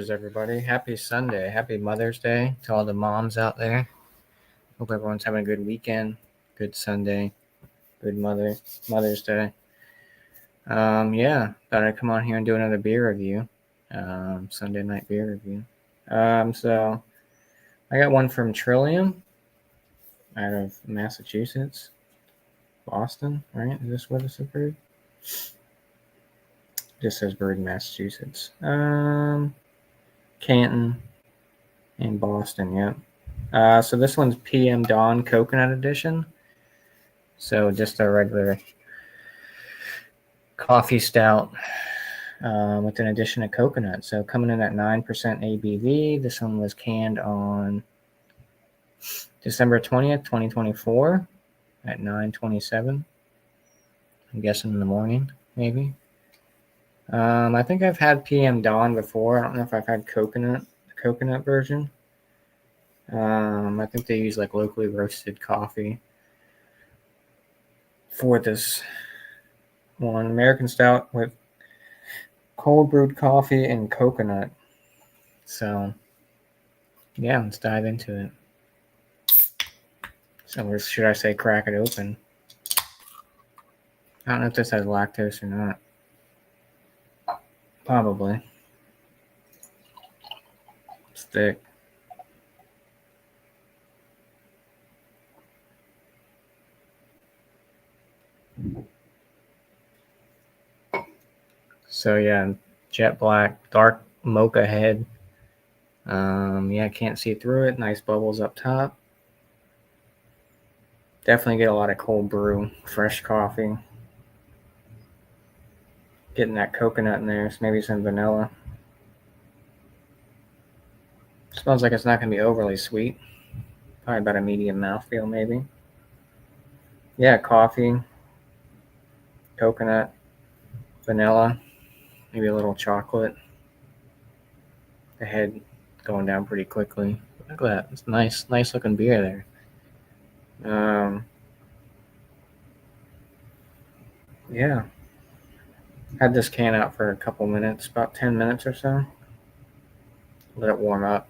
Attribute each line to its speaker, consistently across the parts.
Speaker 1: Cheers, everybody. Happy Sunday. Happy Mother's Day to all the moms out there. Hope everyone's having a good weekend, good Sunday, good Mother's Day. Thought I'd come on here and do another beer review, Sunday night beer review. So I got one from Trillium out of Massachusetts, Boston, right? Is this where this is brewed? Just says brewed in Massachusetts. Canton and Boston, yep. So this one's PM Dawn Coconut Edition. So just a regular coffee stout with an addition of coconut. So coming in at 9% ABV. This one was canned on December 20th, 2024 at 9:27. I'm guessing in the morning, maybe. I think I've had PM Dawn before. I don't know if I've had the coconut version. I think they use like locally roasted coffee for this one. American stout with cold brewed coffee and coconut. So yeah, let's dive into it. So should I say crack it open? I don't know if this has lactose or not. Probably. It's thick. So yeah, jet black, dark mocha head. Can't see through it. Nice bubbles up top. Definitely get a lot of cold brew, fresh coffee. Getting that coconut in there, so maybe some vanilla. Smells like it's not going to be overly sweet. Probably about a medium mouthfeel, maybe. Yeah, coffee, coconut, vanilla, maybe a little chocolate. The head going down pretty quickly. Look at that. It's nice looking beer there. Yeah. Had this can out for a couple minutes, about 10 minutes or so. Let it warm up.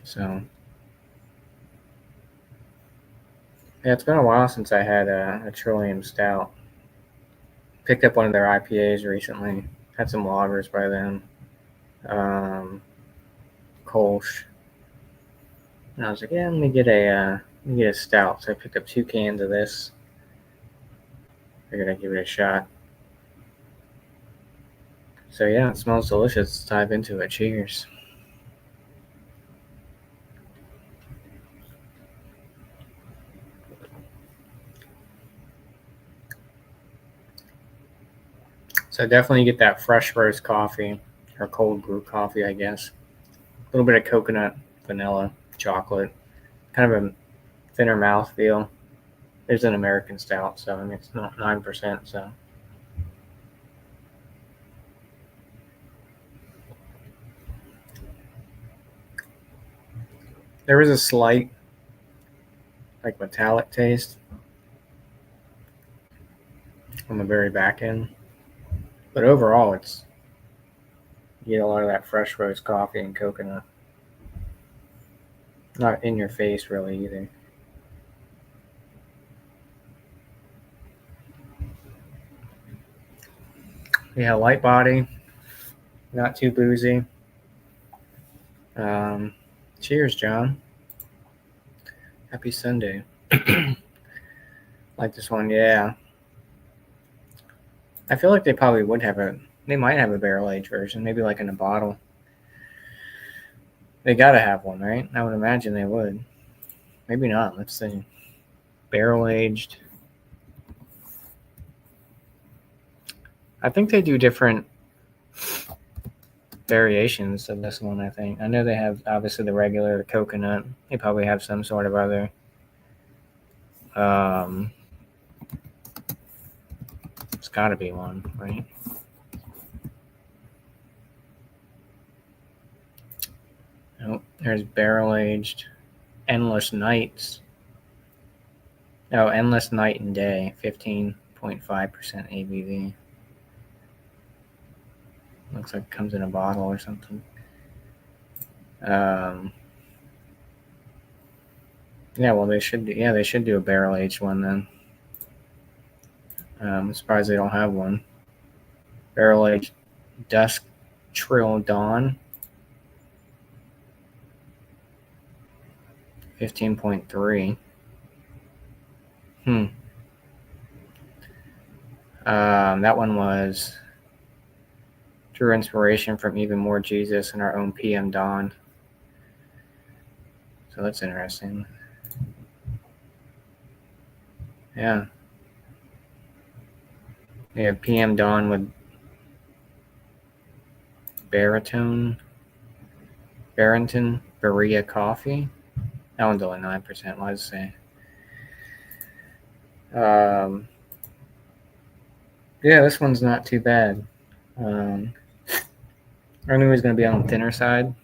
Speaker 1: So yeah, it's been a while since I had a Trillium Stout. Picked up one of their IPAs recently. Had some lagers by them. Kolsch. And I was like, yeah, let me get a stout. So I picked up 2 cans of this. Figured I'd give it a shot. So yeah, it smells delicious. Let's dive into it. Cheers. So definitely get that fresh roast coffee or cold brew coffee, I guess. A little bit of coconut, vanilla, chocolate. Kind of a thinner mouthfeel. There's an American stout, so I mean it's not 9%. So there is a slight like metallic taste on the very back end, but overall it's you get a lot of that fresh roast coffee and coconut. Not in your face really either. Yeah, light body, not too boozy. Cheers, John. Happy Sunday. Like this one, yeah. I feel like they probably would have they might have a barrel aged version, maybe like in a bottle. They gotta have one, right? I would imagine they would. Maybe not. Let's see. Barrel aged. I think they do different variations of this one, I think. I know they have obviously the regular, the coconut. They probably have some sort of other it's gotta be one, right? Oh, there's barrel aged Endless Nights. No, Endless Night and Day, 15.5% ABV. Looks like it comes in a bottle or something. Yeah, well, they should do a barrel aged one then. I'm surprised they don't have one. Barrel aged Dusk Trill Dawn, 15.3. That one was drew inspiration from Even More Jesus and our own PM Dawn. So that's interesting. Yeah. Yeah, PM Dawn with Barrington Berea Coffee. That one's only 9%. Why does it say? Yeah, this one's not too bad. I knew it was going to be on the thinner side.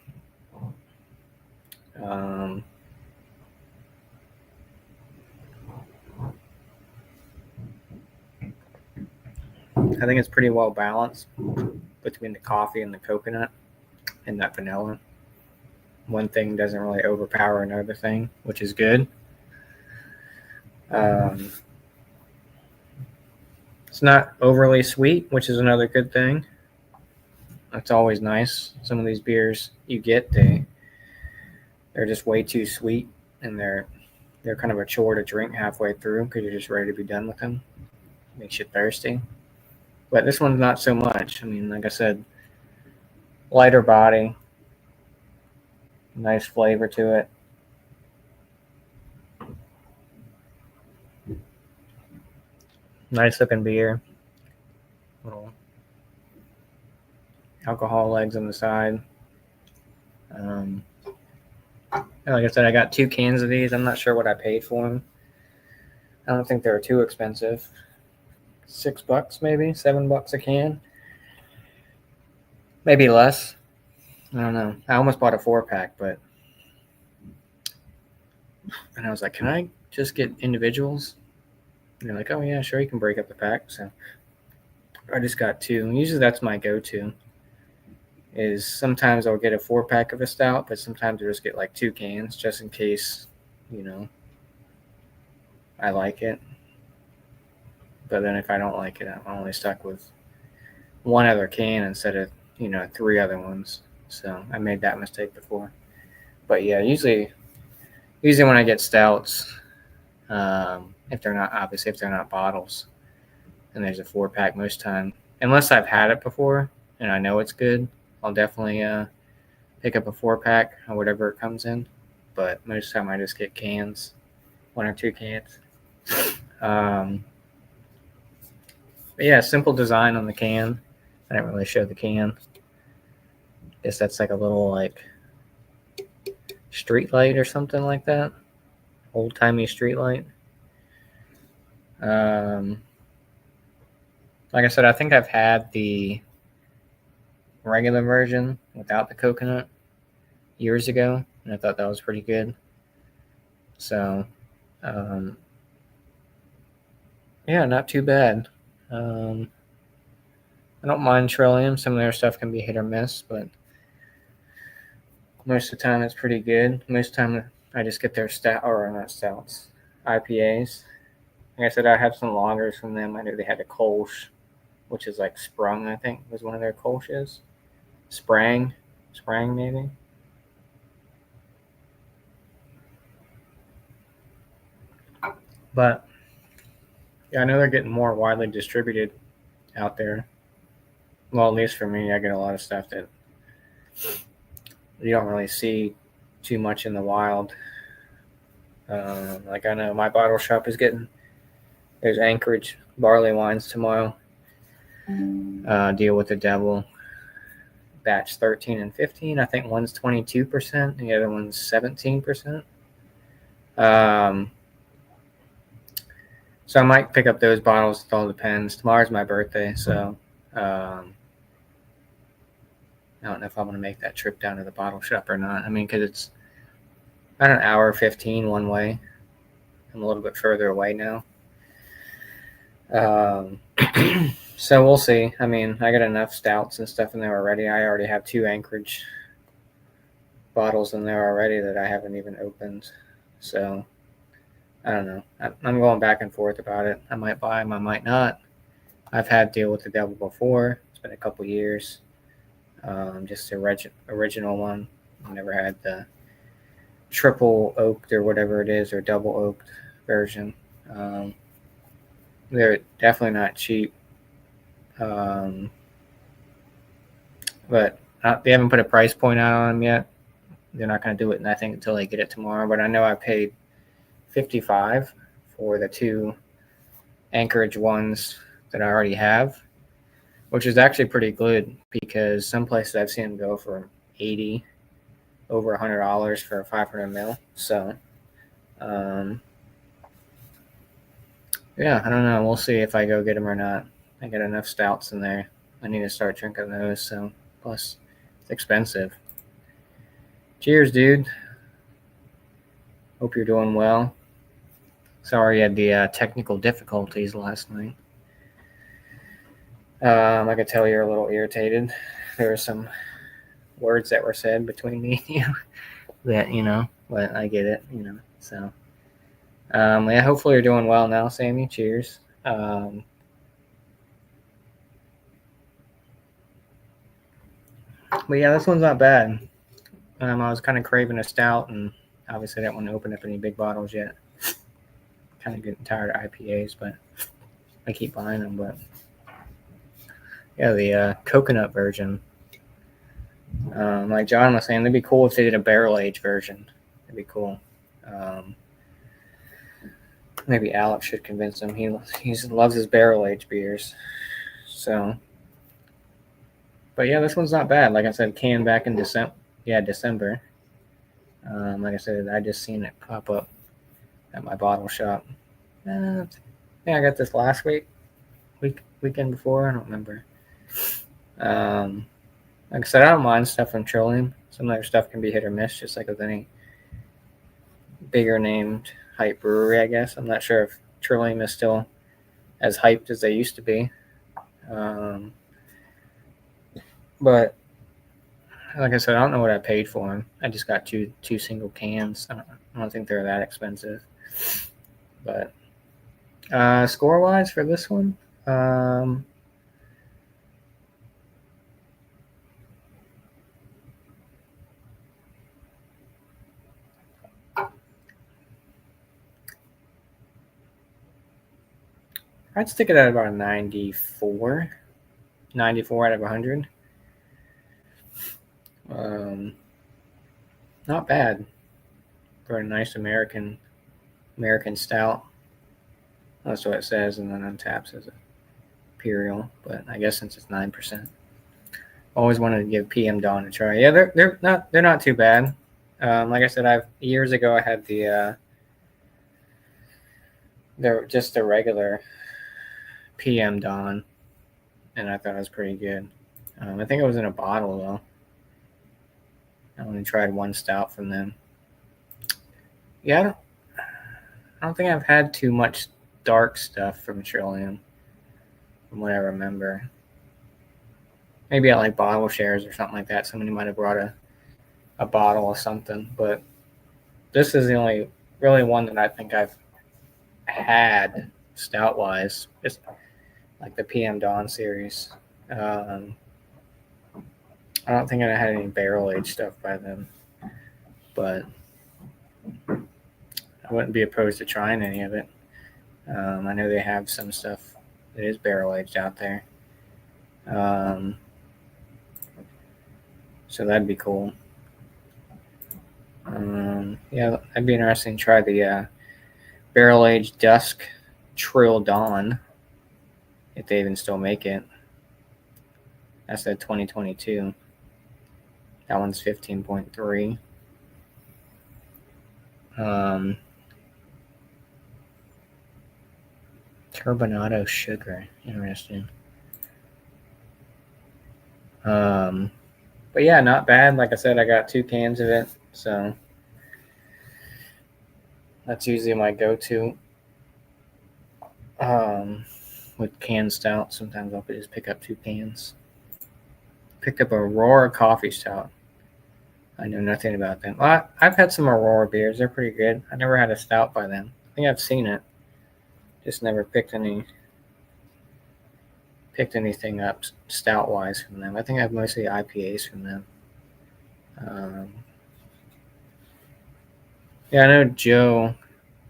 Speaker 1: I think it's pretty well balanced between the coffee and the coconut and that vanilla. One thing doesn't really overpower another thing, which is good. It's not overly sweet, which is another good thing. That's always nice. Some of these beers you get, they're just way too sweet, and they're kind of a chore to drink halfway through because you're just ready to be done with them. Makes you thirsty. But this one's not so much. I mean, like I said, lighter body, nice flavor to it. Nice looking beer. Little alcohol legs on the side. And like I said, I got 2 cans of these. I'm not sure what I paid for them. I don't think they were too expensive. $6 maybe, $7 a can. Maybe less. I don't know. I almost bought a 4-pack, and I was like, can I just get individuals? And they're like, oh yeah, sure, you can break up the pack. So I just got 2. Usually that's my go-to. Is sometimes I'll get a 4-pack of a stout, but sometimes I'll just get like 2 cans just in case, I like it. But then if I don't like it, I'm only stuck with 1 other can instead of 3 other ones. So I made that mistake before. But yeah, usually when I get stouts, if they're not bottles, and there's a 4-pack most time, unless I've had it before and I know it's good, I'll definitely pick up a 4-pack or whatever it comes in. But most of the time I just get cans, 1 or 2 cans. But yeah, simple design on the can. I didn't really show the can. Guess that's like a little like street light or something like that. Old timey street light. Like I said, I think I've had the regular version without the coconut years ago, and I thought that was pretty good. So, yeah, not too bad. I don't mind Trillium. Some of their stuff can be hit or miss, but most of the time it's pretty good. Most of the time I just get their stout, or not stouts, IPAs. Like I said, I have some lagers from them. I knew they had a Kolsch, which is like Sprung, I think, was one of their Kolsch's. Sprang maybe. But yeah, I know they're getting more widely distributed out there. Well, at least for me, I get a lot of stuff that you don't really see too much in the wild. Like I know my bottle shop is getting, there's Anchorage barley wines tomorrow. Deal with the Devil, batch 13 and 15. I think one's 22%, the other one's 17%. So I might pick up those bottles. It all depends. Tomorrow's my birthday, so I don't know if I'm going to make that trip down to the bottle shop or not. I mean, because it's about an hour 15 one way. I'm a little bit further away now. So we'll see. I mean, I got enough stouts and stuff in there already. I already have 2 Anchorage bottles in there already that I haven't even opened. So I don't know. I'm going back and forth about it. I might buy them, I might not. I've had Deal with the Devil before. It's been a couple years. Just the original one. I never had the triple oaked or whatever it is, or double oaked version. They're definitely not cheap. But they haven't put a price point out on them yet. They're not going to do it, I think, until they get it tomorrow. But I know I paid $55 for the 2 Anchorage ones that I already have, which is actually pretty good because some places I've seen them go for $80, over $100 for a 500 ml. So, yeah, I don't know. We'll see if I go get them or not. I got enough stouts in there. I need to start drinking those. So, plus, it's expensive. Cheers, dude. Hope you're doing well. Sorry I had the technical difficulties last night. I could tell you're a little irritated. There were some words that were said between me and you that, but I get it, So, yeah, hopefully you're doing well now, Sammy. Cheers. But yeah, this one's not bad. I was kind of craving a stout, and obviously I didn't want to open up any big bottles yet. Kind of getting tired of IPAs, but I keep buying them. But yeah, the coconut version. Like John was saying, it'd be cool if they did a barrel aged version. It'd be cool. Maybe Alex should convince him. He loves his barrel aged beers. So, but yeah, this one's not bad. Like I said, canned back in December. Yeah, December. Like I said, I just seen it pop up at my bottle shop. Yeah, I got this last weekend before. I don't remember. Like I said, I don't mind stuff from Trillium. Some of their stuff can be hit or miss, just like with any bigger named hype brewery, I guess. I'm not sure if Trillium is still as hyped as they used to be. But like I said, I don't know what I paid for them. I just got two single cans. I don't think they're that expensive. But score wise for this one, I'd stick it at about a 94 out of 100. Not bad for a nice American stout. That's what it says, and then on taps as a imperial. But I guess since it's 9%, always wanted to give PM Dawn a try. Yeah, they're not too bad. Like I said, years ago I had they're just a regular PM Dawn, and I thought it was pretty good. I think it was in a bottle though. I only tried one stout from them. Yeah, I don't think I've had too much dark stuff from Trillium, from what I remember. Maybe at like bottle shares or something like that. Somebody might have brought a bottle of something, but this is the only really one that I think I've had stout wise. Just like the PM Dawn series. I don't think I had any barrel aged stuff by them, but I wouldn't be opposed to trying any of it. I know they have some stuff that is barrel aged out there. So that'd be cool. Yeah, that'd be interesting to try the barrel aged Dusk Trill Dawn, if they even still make it. That's the 2022. That one's 15.3. Turbinado sugar. Interesting. But yeah, not bad. Like I said, I got 2 cans of it, so that's usually my go-to. With canned stout, sometimes I'll just pick up 2 cans. Picked up a Aurora coffee stout. I know nothing about them. Well, I've had some Aurora beers. They're pretty good. I never had a stout by them. I think I've seen it. Just never picked anything up stout wise from them. I think I have mostly IPAs from them. Yeah, I know Joe.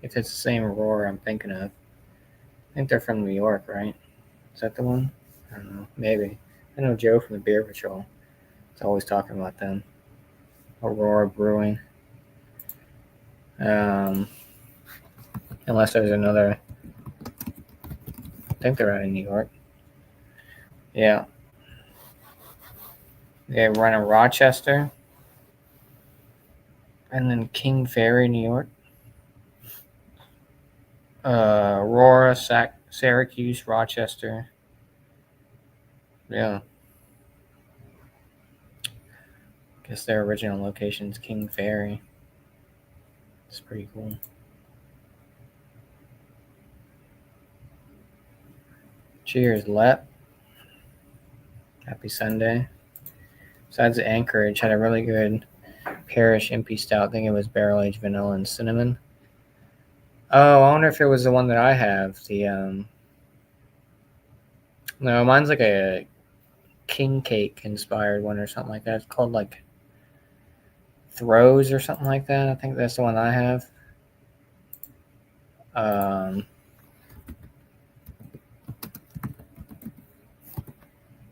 Speaker 1: If it's the same Aurora I'm thinking of, I think they're from New York, right? Is that the one? I don't know. Maybe. I know Joe from the Beer Patrol. He's always talking about them. Aurora Brewing. Unless there's another. I think they're out of New York. Yeah. They run in Rochester. And then King Ferry, New York. Aurora, Syracuse, Rochester. Yeah. Guess their original location's King Ferry. It's pretty cool. Cheers, Lep. Happy Sunday. Besides Anchorage, had a really good Parish Impy Stout. I think it was barrel aged vanilla and cinnamon. Oh, I wonder if it was the one that I have. No, mine's like a king cake inspired one or something like that. It's called like Throws or something like that. I think that's the one I have. Is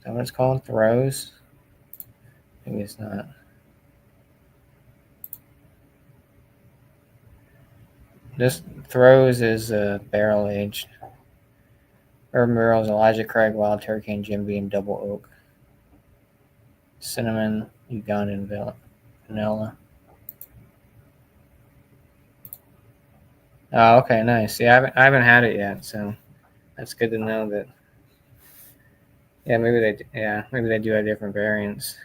Speaker 1: that what it's called? Throws? Maybe it's not. This Throws is barrel aged. Urban Barrels, Elijah Craig, Wild Turkey, and Jim Beam Double Oak. Cinnamon, Ugandan vanilla. Oh, okay, nice. Yeah, I haven't had it yet, so that's good to know that. Yeah, maybe they do have different variants.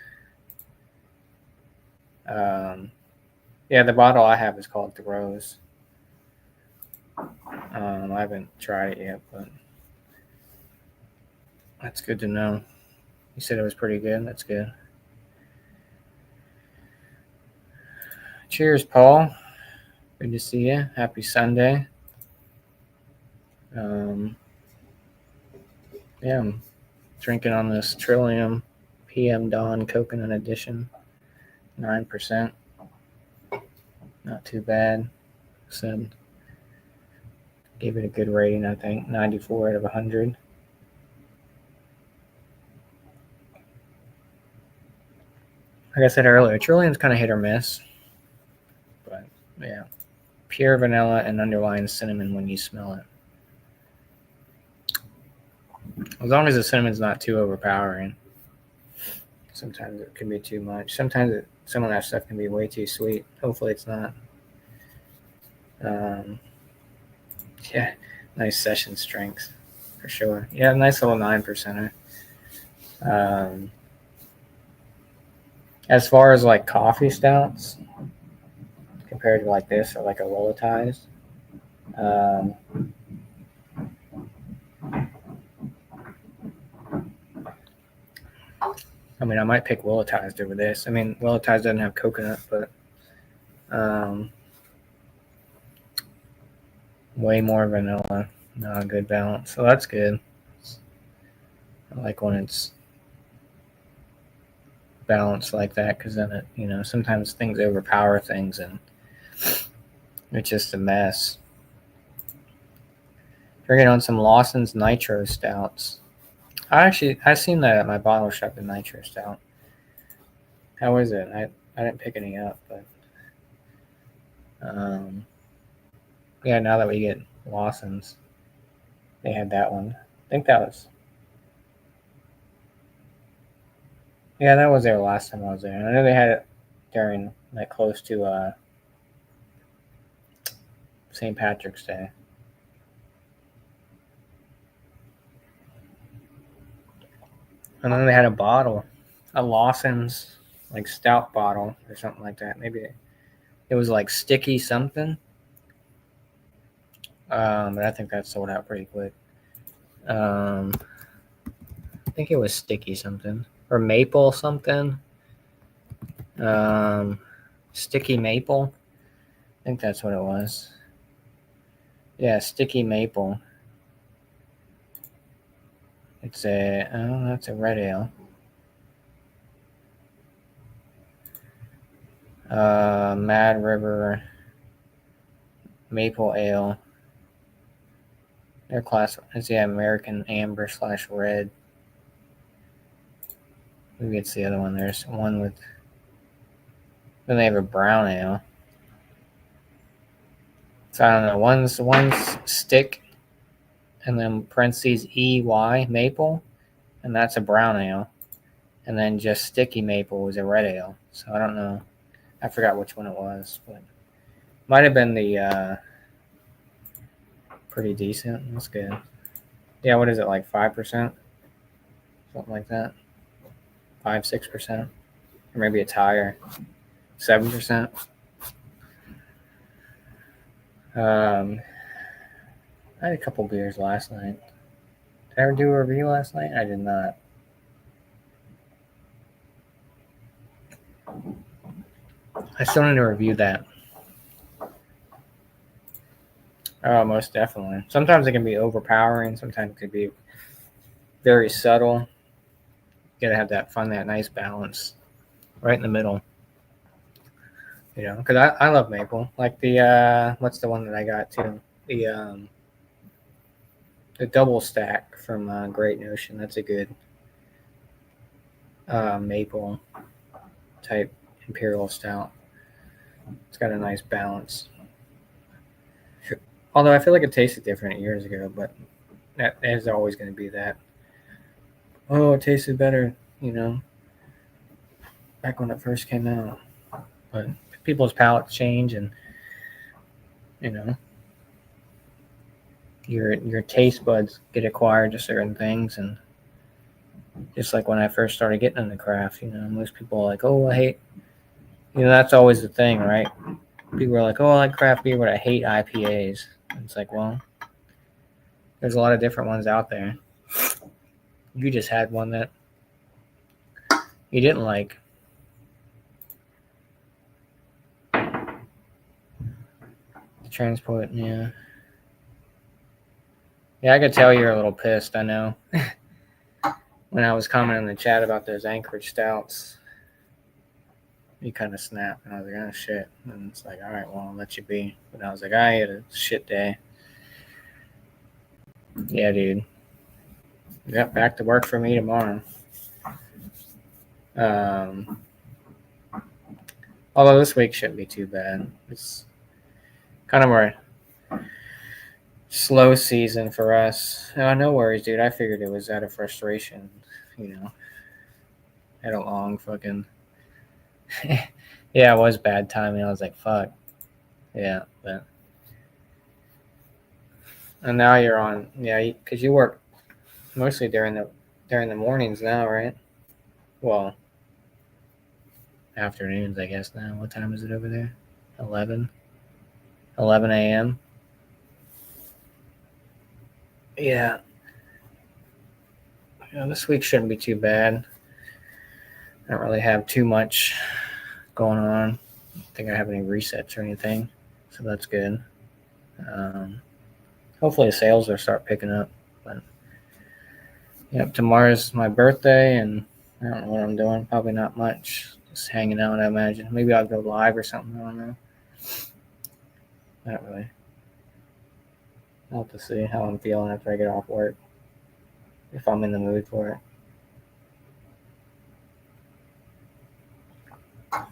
Speaker 1: Yeah, the bottle I have is called The Rose. I haven't tried it yet, but that's good to know. You said it was pretty good. That's good. Cheers, Paul. Good to see you. Happy Sunday. Yeah, I'm drinking on this Trillium PM Dawn Coconut Edition. 9%. Not too bad. Said gave it a good rating, I think. 94 out of 100. Like I said earlier, Trillium's kind of hit or miss. But, yeah. Pure vanilla and underlying cinnamon when you smell it. As long as the cinnamon's not too overpowering. Sometimes it can be too much. Sometimes some of that stuff can be way too sweet. Hopefully it's not. Yeah, nice session strength for sure. Yeah, nice little 9%er. As far as like coffee stouts, compared to like this or like a Volatize, I mean, I might pick Volatize over this. I mean, Volatize doesn't have coconut, but way more vanilla. Not a good balance. So that's good. I like when it's balanced like that because then it, sometimes things overpower things and it's just a mess. Drinking on some Lawson's Nitro Stouts. I seen that at my bottle shop, the Nitro Stout. How is it? I didn't pick any up, but yeah, now that we get Lawson's, they had that one. I think that was. Yeah, that was there last time I was there. I know they had it during like close to St. Patrick's Day. And then they had a bottle, a Lawson's like stout bottle or something like that. Maybe it was like sticky something. But I think that sold out pretty quick. I think it was sticky something or maple something. Sticky maple. I think that's what it was. Yeah, sticky maple. It's that's a red ale. Mad River Maple Ale. Their class is American Amber / Red. Maybe it's the other one. There's one with. Then they have a brown ale. So I don't know. One's stick, and then parentheses EY maple, and that's a brown ale. And then just sticky maple was a red ale. So I don't know. I forgot which one it was, but might have been the pretty decent. That's good. Yeah, what is it, like 5%? Something like that. 5-6%. Or maybe it's higher. 7%. I had a couple beers last night. Did I ever do a review last night? I did not. I still need to review that. Oh, most definitely. Sometimes it can be overpowering. Sometimes it can be very subtle. You gotta have that nice balance right in the middle. You know, because I love maple. Like the what's the one that I got too? The double stack from Great Notion. That's a good maple type imperial stout. It's got a nice balance. Although I feel like it tasted different years ago, but that is always going to be that. Oh, it tasted better, you know, back when it first came out. But people's palates change, and you know, your taste buds get acquired to certain things, and just like when I first started getting into craft, you know, most people are like, oh, I hate, you know, that's always the thing, right? People are like, oh, I like craft beer, but I hate IPAs. And it's like, well, there's a lot of different ones out there. You just had one that you didn't like. The transport, yeah. Yeah, I could tell you're a little pissed, I know. When I was commenting in the chat about those Anchorage stouts, you kind of snapped, and I was like, oh, shit. And it's like, all right, well, I'll let you be. But I was like, I had a shit day. Yeah, dude. Yep, back to work for me tomorrow. Although this week shouldn't be too bad. It's kind of our slow season for us. Oh, no worries, dude. I figured it was out of frustration. You know, had a long fucking. Yeah, it was bad timing. I was like, fuck. Yeah, but. And now you're on. Yeah, because you work mostly during the mornings now, right? Well, afternoons, I guess now. What time is it over there? 11 a.m. Yeah. This week shouldn't be too bad. I don't really have too much going on. I don't think I have any resets or anything, so that's good. Hopefully the sales will start picking up. But yep, tomorrow's my birthday, and I don't know what I'm doing. Probably not much. Just hanging out, I imagine. Maybe I'll go live or something. I don't know. Not really. I'll have to see how I'm feeling after I get off work. If I'm in the mood for it.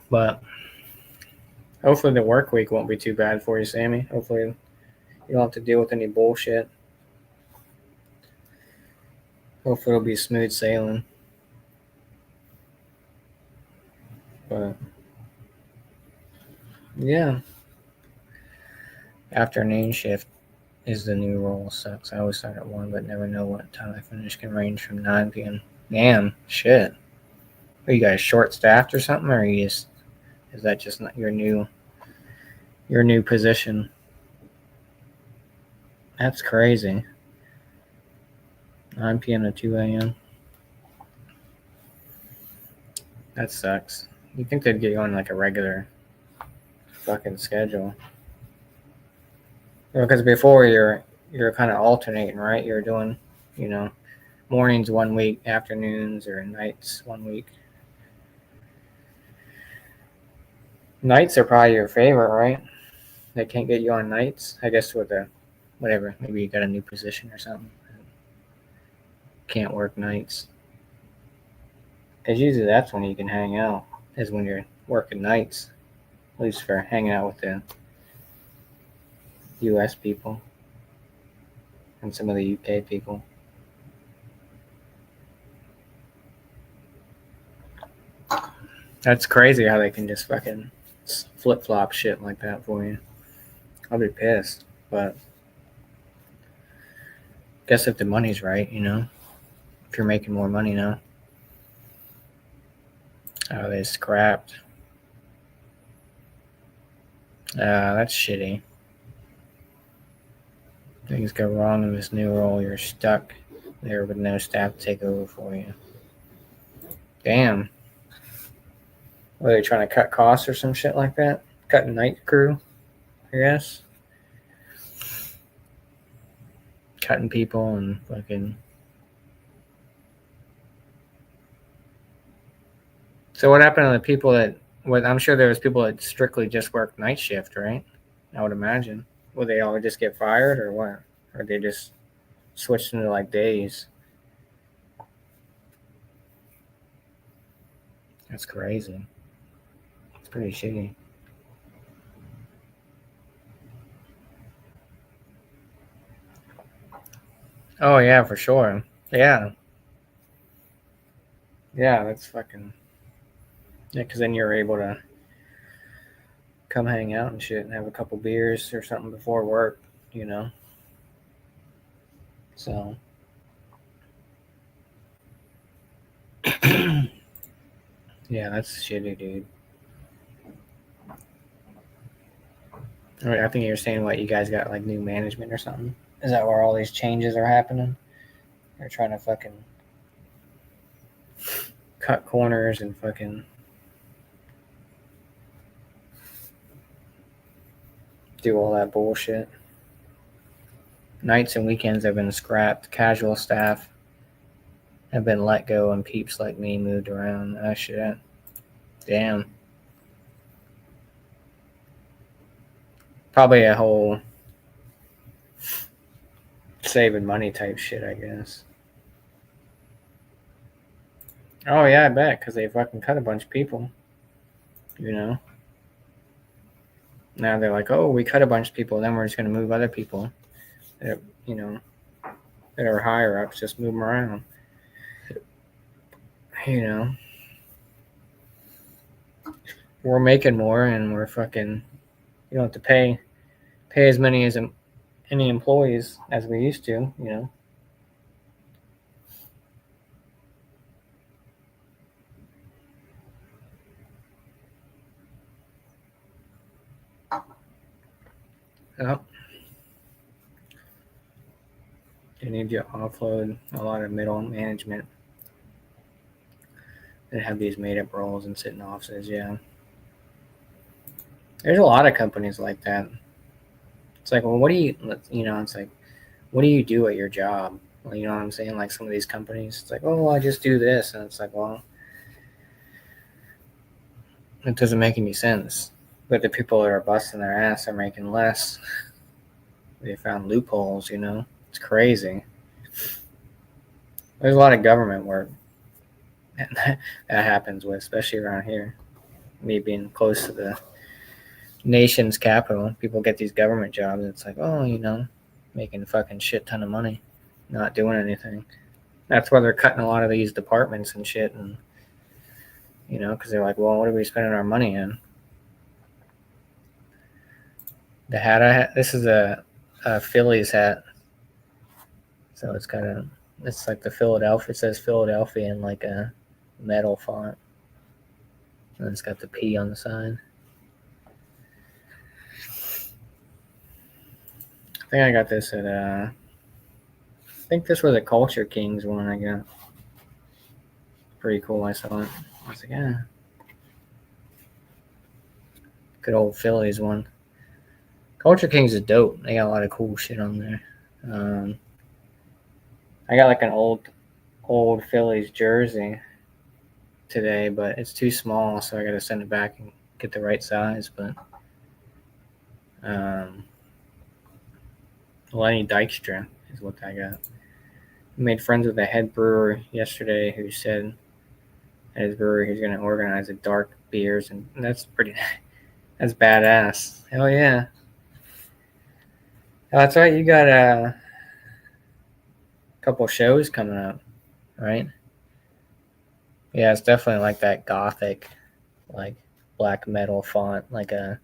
Speaker 1: But hopefully the work week won't be too bad for you, Sammy. Hopefully you don't have to deal with any bullshit. Hopefully it'll be smooth sailing. But yeah. Afternoon shift is the new rule. Sucks. I always start at 1, but never know what time I finish. Can range from 9 p.m. Damn, shit. Are you guys short staffed or something, or is that just not your new position? That's crazy. 9 p.m. to 2 a.m. That sucks. You think they'd get you on like a regular fucking schedule? Because before you're kind of alternating, right? You're doing, you know, mornings one week, afternoons or nights one week. Nights are probably your favorite, right? They can't get you on nights. I guess with the whatever, maybe you got a new position or something. Can't work nights. Because usually that's when you can hang out, is when you're working nights. At least for hanging out with the US people and some of the UK people. That's crazy how they can just fucking flip flop shit like that for you. I'll be pissed. But guess if the money's right, you know, if you're making more money now. Oh, they scrapped. That's shitty. Things go wrong in this new role, you're stuck there with no staff to take over for you. Damn. Were they trying to cut costs or some shit like that? Cutting night crew, I guess. Cutting people and fucking. So what happened to the people that? Well, I'm sure there was people that strictly just worked night shift, right? I would imagine. Would they all just get fired or what? Or they just switched into like days? That's crazy. It's pretty shitty. Oh yeah, for sure. Yeah, yeah, that's fucking. Yeah, because then you're able to come hang out and shit and have a couple beers or something before work, you know. So. Yeah, that's shitty, dude. I think you're saying what you guys got like new management or something. Is that where all these changes are happening? They're trying to fucking cut corners and fucking do all that bullshit. Nights and weekends have been scrapped. Casual staff have been let go, and peeps like me moved around. Oh shit! Damn. Probably a whole saving money type shit, I guess. Oh yeah, I bet because they fucking cut a bunch of people. You know. Now they're like, oh, we cut a bunch of people, then we're just gonna move other people. That, you know, that are higher ups, just move them around. You know, we're making more, and we're fucking. You don't have to pay as many as any employees as we used to. You know. Oh, they need to offload a lot of middle management that have these made up roles and sit in offices. Yeah, there's a lot of companies like that. It's like, well, what do you, you know? It's like, what do you do at your job? Well, you know what I'm saying? Like some of these companies, it's like, oh, I just do this, and it's like, well, it doesn't make any sense. But the people that are busting their ass are making less. They found loopholes, you know? It's crazy. There's a lot of government work that happens with, especially around here. Me being close to the nation's capital, people get these government jobs. It's like, oh, you know, making a fucking shit ton of money, not doing anything. That's why they're cutting a lot of these departments and shit. And, you know, because they're like, well, what are we spending our money in? The hat I had, this is a Phillies hat. So it's kind of, it's like the Philadelphia, it says Philadelphia in like a metal font. And it's got the P on the side. I think I got this at, I think this was a Culture Kings one I got. Pretty cool, I saw it. I was like, yeah. Good old Phillies one. Culture Kings is dope. They got a lot of cool shit on there. I got like an old Phillies jersey today, but it's too small, so I got to send it back and get the right size. But Lenny Dykstra is what I got. I made friends with the head brewer yesterday who said at his brewery he's going to organize a dark beers, and that's that's badass. Hell yeah. Oh, that's right. You got a couple shows coming up, right? Yeah, it's definitely like that gothic, like black metal font, like a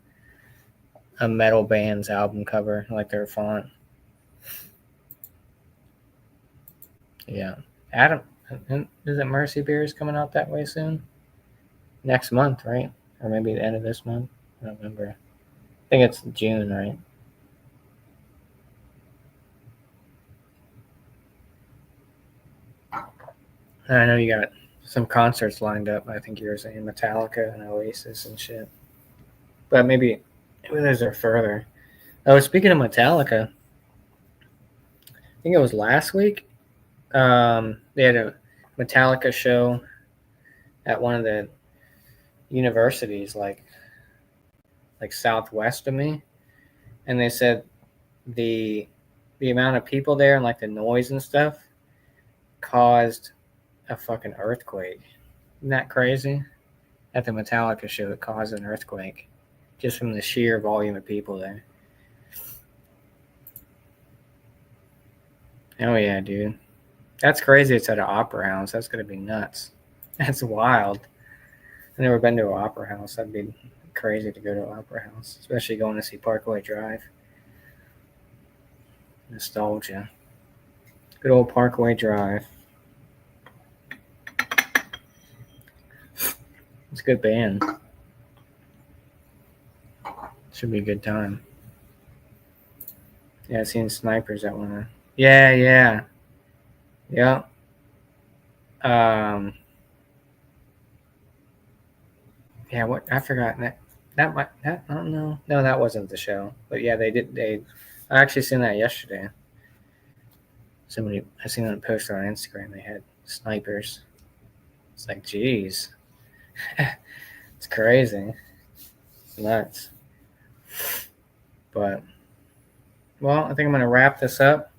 Speaker 1: metal band's album cover, like their font. Yeah. Adam, is it Mercy Beers coming out that way soon? Next month, right? Or maybe the end of this month? I don't remember. I think it's June, right? I know you got some concerts lined up. I think you were saying Metallica and Oasis and shit. But maybe those are further. Oh, speaking of Metallica, I think it was last week. They had a Metallica show at one of the universities, like southwest of me, and they said the amount of people there and like the noise and stuff caused a fucking earthquake. Isn't that crazy? At the Metallica show, it caused an earthquake just from the sheer volume of people there. Oh yeah, dude. That's crazy. It's at an opera house. That's gonna be nuts. That's wild. I've never been to an opera house. That'd be crazy to go to an opera house, especially going to see Parkway Drive. Nostalgia. Good old Parkway Drive. It's a good band. Should be a good time. Yeah, I've seen snipers that wanna. Yeah, yeah. Yeah. Yeah, what I forgot that might that I don't know. No, that wasn't the show. But yeah, they I actually seen that yesterday. I seen them post on Instagram. They had snipers. It's like, geez, it's crazy. It's nuts. But well, I think I'm gonna wrap this up.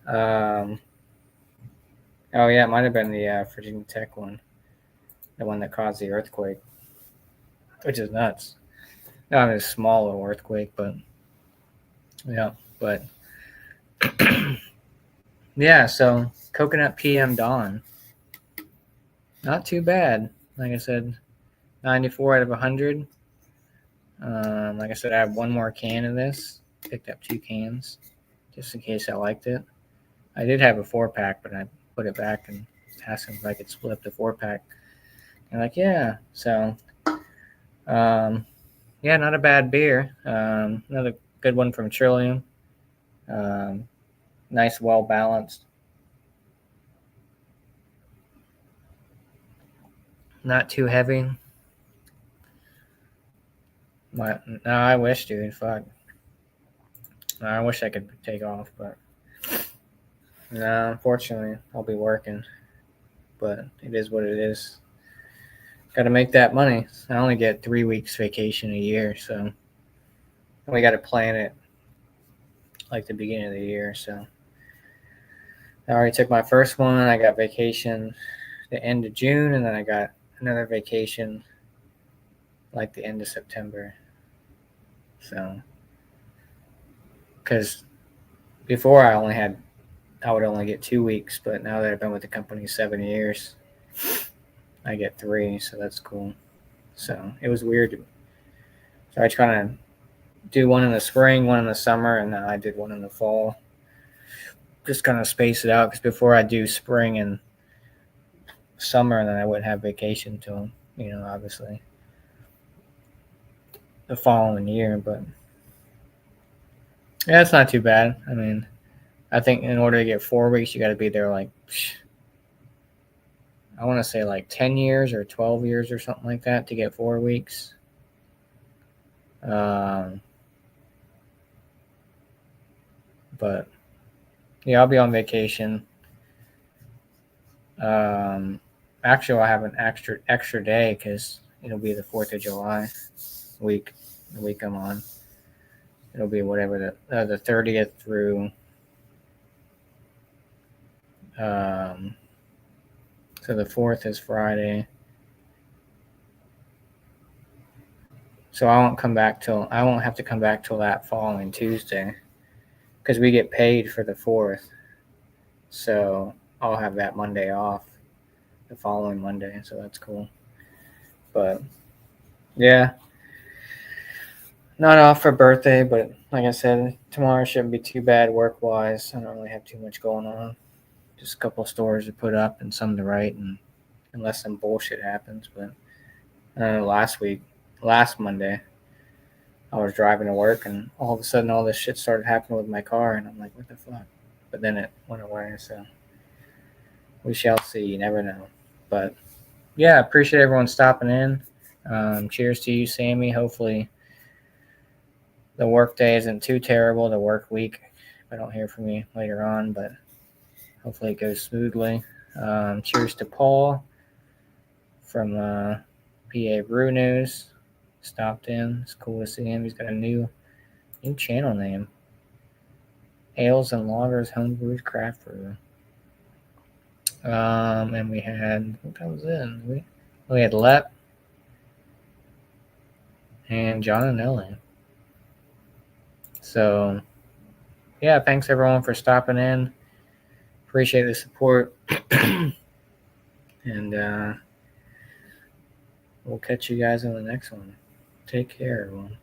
Speaker 1: Oh yeah, it might have been the Virginia Tech one, the one that caused the earthquake, which is nuts. Not a small little earthquake, but yeah, but yeah. So Coconut PM Dawn, not too bad. Like I said, 94 out of 100. Like I said, I have one more can of this. Picked up 2 cans just in case I liked it. I did have a 4-pack, but I put it back and asked them if I could split up the 4-pack. And like, yeah. So, yeah, not a bad beer. Another good one from Trillium. Nice, well balanced. Not too heavy. No, I wish, dude. Fuck. I wish I could take off, but no, unfortunately, I'll be working. But it is what it is. Got to make that money. I only get 3 weeks vacation a year, so we got to plan it like the beginning of the year. So I already took my first one. I got vacation the end of June, and then I got another vacation like the end of September. So, because before I would only get 2 weeks, but now that I've been with the company 7 years, I get 3, so that's cool. So it was weird. So I try to do one in the spring, one in the summer, and then I did one in the fall. Just kind of space it out because before I do spring and summer, and then I wouldn't have vacation till obviously the following year. But yeah, it's not too bad. I mean, I think in order to get 4 weeks, you got to be there like I want to say like 10 years or 12 years or something like that to get 4 weeks. But yeah, I'll be on vacation. Actually, I'll have an extra day because it'll be the 4th of July week. The week I'm on, it'll be whatever the 30th through. So the 4th is Friday. So I won't have to come back till that following Tuesday because we get paid for the 4th. So I'll have that Monday off the following Monday. So that's cool. But yeah, not off for birthday, but like I said, tomorrow shouldn't be too bad work wise. I don't really have too much going on. Just a couple stores to put up and some to write, and unless some bullshit happens. But last Monday, I was driving to work, and all of a sudden, all this shit started happening with my car, and I'm like, what the fuck? But then it went away, so we shall see. You never know. But yeah, appreciate everyone stopping in. Cheers to you, Sammy. Hopefully, the work day isn't too terrible. The work week, if I don't hear from you later on, but hopefully it goes smoothly. Cheers to Paul from PA Brew News. Stopped in. It's cool to see him. He's got a new channel name. Ales and Lagers Homebrewed Craft Brew. And we had, what that was in? We had Lep and John and Ellie. So, yeah, thanks everyone for stopping in. Appreciate the support. And we'll catch you guys on the next one. Take care, everyone.